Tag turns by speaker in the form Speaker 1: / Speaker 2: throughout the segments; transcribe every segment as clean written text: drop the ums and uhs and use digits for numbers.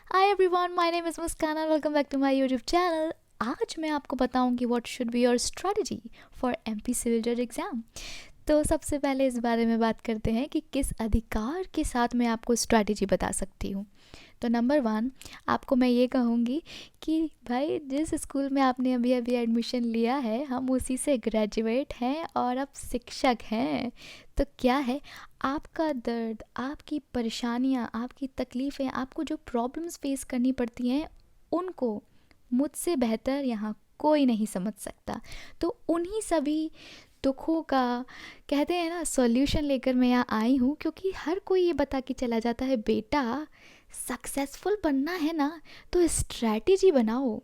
Speaker 1: Hi everyone, my name is Muskana. Welcome back to my YouTube channel. आज मैं आपको बताऊंगी what should be your strategy for MP civil जज exam. तो सबसे पहले इस बारे में बात करते हैं कि किस अधिकार के साथ मैं आपको स्ट्रेटजी बता सकती हूँ। तो नंबर वन, आपको मैं ये कहूँगी कि भाई जिस स्कूल में आपने अभी अभी एडमिशन लिया है, हम उसी से ग्रेजुएट हैं और अब शिक्षक हैं। तो क्या है, आपका दर्द, आपकी परेशानियाँ, आपकी तकलीफ़ें, आपको जो प्रॉब्लम्स फेस करनी पड़ती हैं, उनको मुझसे बेहतर यहाँ कोई नहीं समझ सकता। तो उन्हीं सभी दुखों का, कहते हैं ना, सॉल्यूशन लेकर मैं यहाँ आई हूँ, क्योंकि हर कोई ये बता के चला जाता है, बेटा सक्सेसफुल बनना है ना तो स्ट्रैटेजी बनाओ।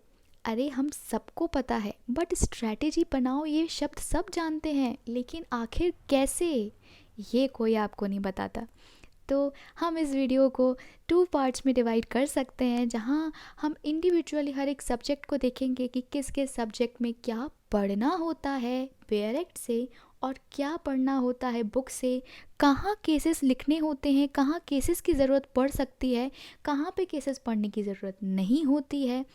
Speaker 1: अरे हम सबको पता है, बट स्ट्रैटेजी बनाओ ये शब्द सब जानते हैं, लेकिन आखिर कैसे, ये कोई आपको नहीं बताता। तो हम इस वीडियो को टू पार्ट्स में डिवाइड कर सकते हैं, जहां हम इंडिविजुअली हर एक सब्जेक्ट को देखेंगे कि किस किस सब्जेक्ट में क्या पढ़ना होता है डायरेक्ट से और क्या पढ़ना होता है बुक से, कहाँ केसेस लिखने होते हैं, कहाँ केसेस की ज़रूरत पड़ सकती है, कहाँ पे केसेस पढ़ने की ज़रूरत नहीं होती है।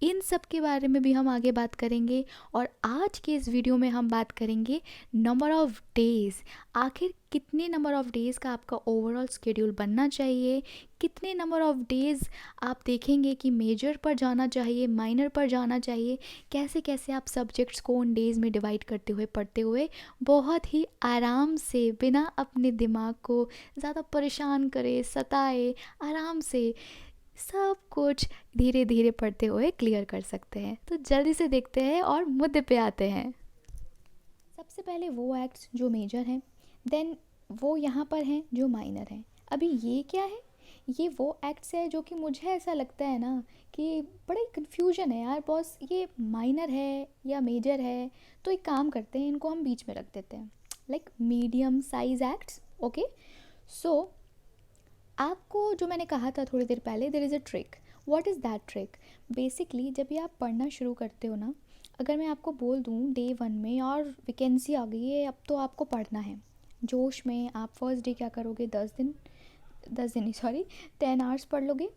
Speaker 1: इन सब के बारे में भी हम आगे बात करेंगे। और आज के इस वीडियो में हम बात करेंगे नंबर ऑफ़ डेज़। आखिर कितने नंबर ऑफ़ डेज़ का आपका ओवरऑल शेड्यूल बनना चाहिए, कितने नंबर ऑफ़ डेज़ आप देखेंगे कि मेजर पर जाना चाहिए, माइनर पर जाना चाहिए, कैसे कैसे आप सब्जेक्ट्स को उन डेज़ में डिवाइड करते हुए पढ़ते हुए बहुत ही आराम से, बिना अपने दिमाग को ज़्यादा परेशान करे, सताए, आराम से सब कुछ धीरे धीरे पढ़ते हुए क्लियर कर सकते हैं। तो जल्दी से देखते हैं और मुद्दे पे आते हैं। सबसे पहले वो एक्ट्स जो मेजर हैं, देन वो यहाँ पर हैं जो माइनर हैं। अभी ये क्या है, ये वो एक्ट्स है जो कि मुझे ऐसा लगता है ना कि बड़ा कन्फ्यूजन है यार बॉस, ये माइनर है या मेजर है। तो एक काम करते हैं, इनको हम बीच में रख देते हैं, like medium size acts. Okay, so आपको जो मैंने कहा था थोड़ी देर पहले, there is a trick. What is that trick? Basically जब भी आप पढ़ना शुरू करते हो ना, अगर मैं आपको बोल दूँ डे वन में और वैकेंसी आ गई है, अब तो आपको पढ़ना है जोश में, आप फर्स्ट डे क्या करोगे, 10 दिन नहीं, सॉरी, 10 आवर्स पढ़ लोगे,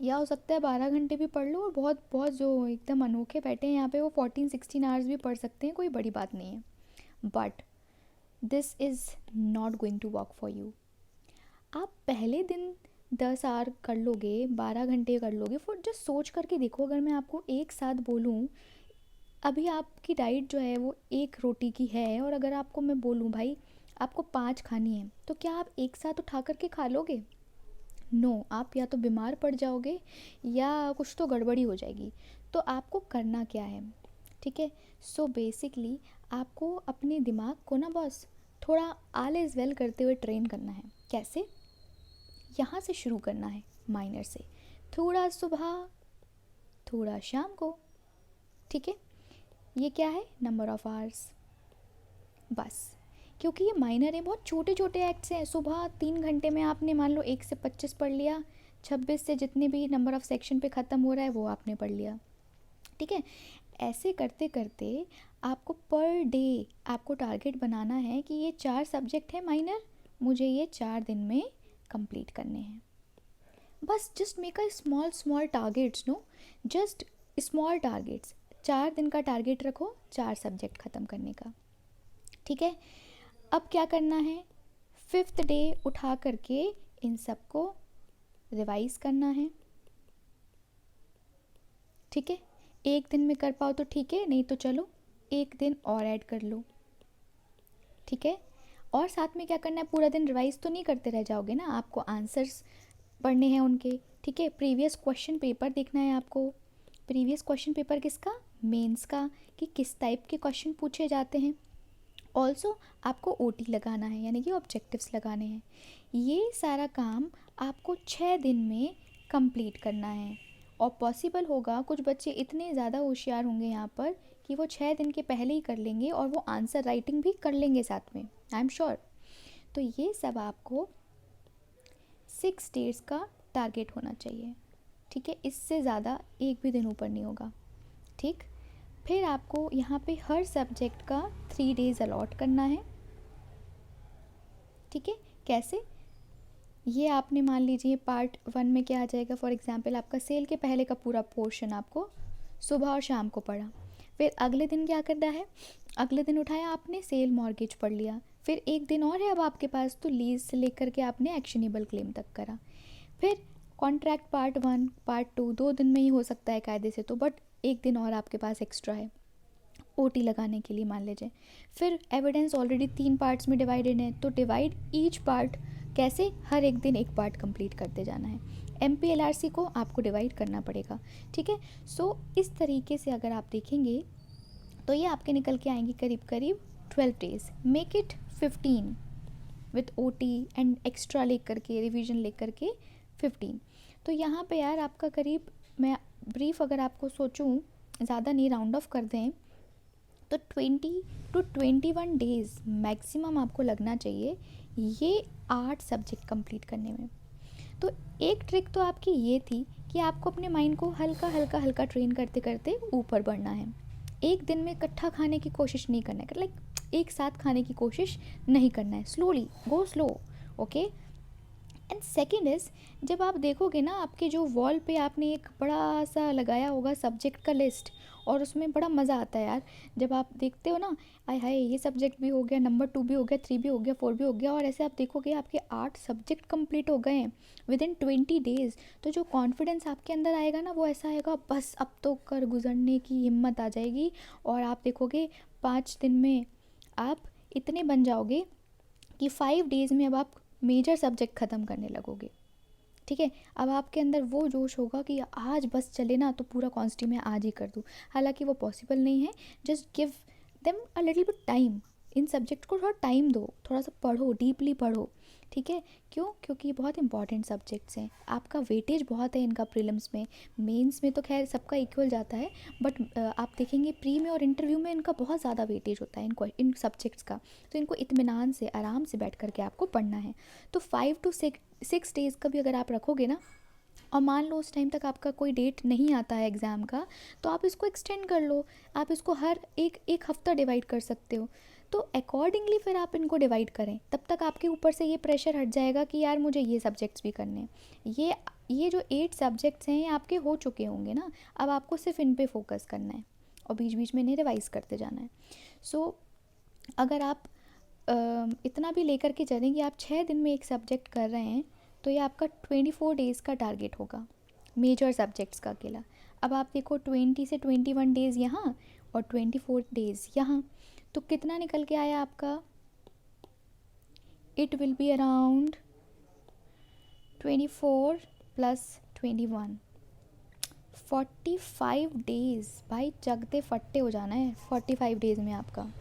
Speaker 1: या हो सकता है 12 घंटे भी पढ़ लो, और बहुत बहुत जो एकदम अनोखे बैठे हैं यहाँ पे वो 14-16 आवर्स भी पढ़ सकते हैं, कोई बड़ी बात नहीं है। But this is not going to work for you. आप पहले दिन 10 आवर कर लोगे, 12 घंटे कर लोगे, फिर जस्ट सोच करके देखो, अगर मैं आपको एक साथ बोलूँ, अभी आपकी डाइट जो है वो 1 रोटी की है, और अगर आपको मैं बोलूँ भाई आपको 5 खानी है, तो क्या आप एक साथ उठा करके खा लोगे? नो, आप या तो बीमार पड़ जाओगे या कुछ तो गड़बड़ी हो जाएगी। तो आपको करना क्या है, ठीक है? सो बेसिकली आपको अपने दिमाग को ना बस थोड़ा ऑल इज़ वेल करते हुए ट्रेन करना है। कैसे? यहाँ से शुरू करना है, माइनर से, थोड़ा सुबह, थोड़ा शाम को, ठीक है? ये क्या है, नंबर ऑफ़ आवर्स, बस। क्योंकि ये माइनर है, बहुत छोटे छोटे एक्ट्स हैं। सुबह 3 घंटे में आपने मान लो 1 से 25 पढ़ लिया, 26 से जितने भी नंबर ऑफ़ सेक्शन पे ख़त्म हो रहा है वो आपने पढ़ लिया, ठीक है? ऐसे करते करते आपको पर डे आपको टारगेट बनाना है कि ये 4 सब्जेक्ट है माइनर, मुझे ये 4 दिन में कंप्लीट करने हैं। बस just make a small small targets, no, just small targets. 4 दिन का टारगेट रखो, 4 सब्जेक्ट ख़त्म करने का, ठीक है? अब क्या करना है, 5th डे उठा करके इन सबको रिवाइज करना है, ठीक है? एक दिन में कर पाओ तो ठीक है, नहीं तो चलो एक दिन और ऐड कर लो, ठीक है? और साथ में क्या करना है, पूरा दिन रिवाइज तो नहीं करते रह जाओगे ना, आपको आंसर्स पढ़ने हैं उनके, ठीक है? प्रीवियस क्वेश्चन पेपर देखना है आपको। प्रीवियस क्वेश्चन पेपर किसका? मेंस का, कि किस टाइप के क्वेश्चन पूछे जाते हैं। ऑल्सो आपको ओटी लगाना है, यानी कि ऑब्जेक्टिव्स लगाने हैं। ये सारा काम आपको 6 दिन में कंप्लीट करना है। और पॉसिबल होगा, कुछ बच्चे इतने ज़्यादा होशियार होंगे यहाँ पर कि वो 6 दिन के पहले ही कर लेंगे और वो आंसर राइटिंग भी कर लेंगे साथ में, आई एम श्योर। तो ये सब आपको 6 डेज़ का टारगेट होना चाहिए, ठीक है? इससे ज़्यादा एक भी दिन ऊपर नहीं होगा, ठीक? फिर आपको यहाँ पे हर सब्जेक्ट का 3 डेज़ अलॉट करना है, ठीक है? कैसे? ये आपने मान लीजिए पार्ट 1 में क्या आ जाएगा, फॉर एग्जांपल आपका सेल के पहले का पूरा पोर्शन आपको सुबह और शाम को पढ़ा। फिर अगले दिन क्या करना है, अगले दिन उठाया आपने सेल मॉर्गेज पढ़ लिया। फिर एक दिन और है अब आपके पास, तो लीज से लेकर के आपने एक्शनेबल क्लेम तक करा। फिर कॉन्ट्रैक्ट पार्ट 1 पार्ट 2 2 दिन में ही हो सकता है कायदे से तो, बट एक दिन और आपके पास एक्स्ट्रा है ओटी लगाने के लिए मान लीजिए। फिर एविडेंस ऑलरेडी 3 पार्ट्स में डिवाइडेड है, तो डिवाइड ईच पार्ट कैसे, हर एक दिन एक पार्ट कंप्लीट करते जाना है। MPLRC को आपको डिवाइड करना पड़ेगा, ठीक है। सो इस तरीके से अगर आप देखेंगे तो ये आपके निकल के आएंगे करीब करीब 12 days. Make it 15 with OT and extra लेकर के, रिवीजन लेकर के 15। तो यहाँ पे यार आपका करीब, मैं ब्रीफ अगर आपको सोचूं, ज़्यादा नहीं राउंड ऑफ कर दें, तो 20 to 21 डेज़ मैक्सिमम आपको लगना चाहिए ये 8 सब्जेक्ट कंप्लीट करने में। तो एक ट्रिक तो आपकी ये थी कि आपको अपने माइंड को हल्का हल्का हल्का ट्रेन करते करते ऊपर बढ़ना है। एक दिन में इकट्ठा खाने की कोशिश नहीं करना है, लाइक एक साथ खाने की कोशिश नहीं करना है, slowly go slow, okay. And second is, जब आप देखोगे ना आपके जो वॉल पे आपने एक बड़ा सा लगाया होगा सब्जेक्ट का लिस्ट, और उसमें बड़ा मज़ा आता है यार जब आप देखते हो ना, आय हाय ये सब्जेक्ट भी हो गया, नंबर 2 भी हो गया, 3 भी हो गया, 4 भी हो गया, और ऐसे आप देखोगे आपके 8 सब्जेक्ट कंप्लीट हो गए हैं विद इन 20 डेज़। तो जो कॉन्फिडेंस आपके अंदर आएगा ना, वो ऐसा आएगा बस अब तो कर गुजरने की हिम्मत आ जाएगी, और आप देखोगे 5 दिन में आप इतने बन जाओगे कि 5 डेज़ में अब आप मेजर सब्जेक्ट ख़त्म करने लगोगे, ठीक है। अब आपके अंदर वो जोश होगा कि आज बस चले ना तो पूरा कॉन्स्टी मैं आज ही कर दूँ। हालांकि वो पॉसिबल नहीं है, just give them a little bit time, in subject को थोड़ा टाइम दो, थोड़ा सा पढ़ो, डीपली पढ़ो, ठीक है। क्यों? क्योंकि ये बहुत इंपॉर्टेंट सब्जेक्ट्स हैं, आपका वेटेज बहुत है इनका प्रीलिम्स में। मेंस में तो खैर सबका इक्वल जाता है, बट आप देखेंगे प्री में और इंटरव्यू में इनका बहुत ज़्यादा वेटेज होता है इन सब्जेक्ट्स का। तो इनको इत्मीनान से आराम से बैठ करके आपको पढ़ना है। तो 5 to 6 डेज़ का भी अगर आप रखोगे ना, और मान लो उस टाइम तक आपका कोई डेट नहीं आता है एग्ज़ाम का, तो आप इसको एक्सटेंड कर लो, आप इसको हर एक हफ़्ता डिवाइड कर सकते हो। तो अकॉर्डिंगली फिर आप इनको डिवाइड करें, तब तक आपके ऊपर से ये प्रेशर हट जाएगा कि यार मुझे ये सब्जेक्ट्स भी करने हैं। ये जो 8 सब्जेक्ट्स हैं ये आपके हो चुके होंगे ना, अब आपको सिर्फ इन पे फोकस करना है और बीच बीच में इन्हें रिवाइज़ करते जाना है। सो अगर आप इतना भी लेकर के चलें कि आप 6 दिन में एक सब्जेक्ट कर रहे हैं, तो ये आपका 24 डेज़ का टारगेट होगा मेजर सब्जेक्ट्स का अकेला। अब आप देखो 20 से 21 डेज़ यहाँ और 24 डेज़ यहाँ, तो कितना निकल के आया आपका, it will be around 24 plus 21, 45 days. भाई जगते फट्टे हो जाना है 45 डेज़ में आपका,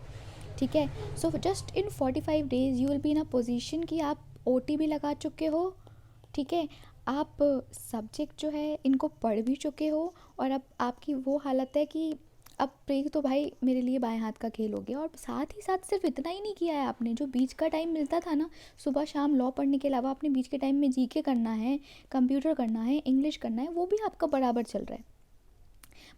Speaker 1: ठीक है। So just in 45 days you will be in a position कि आप OT भी लगा चुके हो, ठीक है, आप सब्जेक्ट जो है इनको पढ़ भी चुके हो, और अब आपकी वो हालत है कि अब प्रे तो भाई मेरे लिए बाएं हाथ का खेल हो गया। और साथ ही साथ सिर्फ इतना ही नहीं किया है आपने, जो बीच का टाइम मिलता था ना सुबह शाम लॉ पढ़ने के अलावा, आपने बीच के टाइम में GK करना है, कंप्यूटर करना है, इंग्लिश करना है, वो भी आपका बराबर चल रहा है।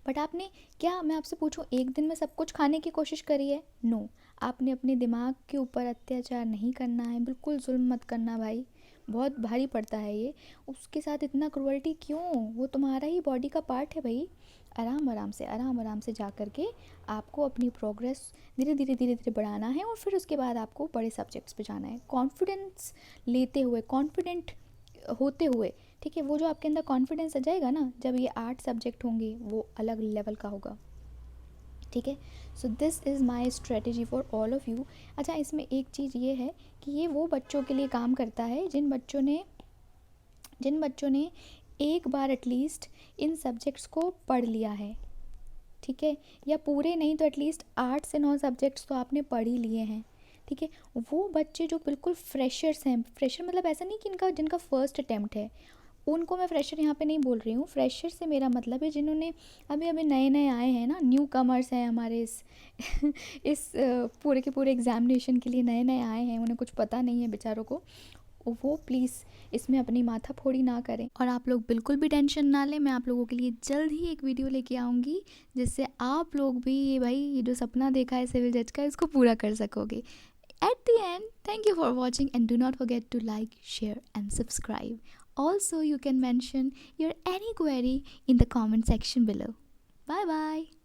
Speaker 1: बट आपने क्या, मैं आपसे पूछूं, एक दिन में सब कुछ खाने की कोशिश करी है? नो। आपने अपने दिमाग के ऊपर अत्याचार नहीं करना है, बिल्कुल जुल्म मत करना भाई, बहुत भारी पड़ता है ये। उसके साथ इतना क्रुअल्टी क्यों, वो तुम्हारा ही बॉडी का पार्ट है भाई। आराम आराम से जा कर के आपको अपनी प्रोग्रेस धीरे धीरे बढ़ाना है, और फिर उसके बाद आपको बड़े सब्जेक्ट्स पे जाना है, कॉन्फिडेंस लेते हुए, कॉन्फिडेंट होते हुए, ठीक है। वो जो आपके अंदर कॉन्फिडेंस आ जाएगा ना जब ये 8 सब्जेक्ट होंगे, वो अलग लेवल का होगा, ठीक है। So this is my strategy for all of you. अच्छा, इसमें एक चीज़ ये है कि ये वो बच्चों के लिए काम करता है जिन बच्चों ने एक बार एटलीस्ट इन सब्जेक्ट्स को पढ़ लिया है, ठीक है, या पूरे नहीं तो एटलीस्ट 8 से 9 सब्जेक्ट्स तो आपने पढ़ ही लिए हैं, ठीक है। वो बच्चे जो बिल्कुल फ्रेशर्स हैं, फ्रेशर मतलब ऐसा नहीं कि जिनका फर्स्ट अटैम्प्ट है, उनको मैं फ्रेशर यहाँ पे नहीं बोल रही हूँ। फ्रेशर से मेरा मतलब है जिन्होंने अभी अभी नए नए आए हैं ना, न्यू कमर्स हैं हमारे इस पूरे के पूरे एग्ज़ामिनेशन के लिए नए नए आए हैं, उन्हें कुछ पता नहीं है बेचारों को, वो प्लीज़ इसमें अपनी माथा फोड़ी ना करें। और आप लोग बिल्कुल भी टेंशन ना लें, मैं आप लोगों के लिए जल्द ही एक वीडियो लेके आऊँगी जिससे आप लोग भी ये भाई ये जो सपना देखा है सिविल जज का, इसको पूरा कर सकोगे। At the end, thank you for watching and do not forget to like, share and subscribe. Also, you can mention your any query in the comment section below. Bye bye.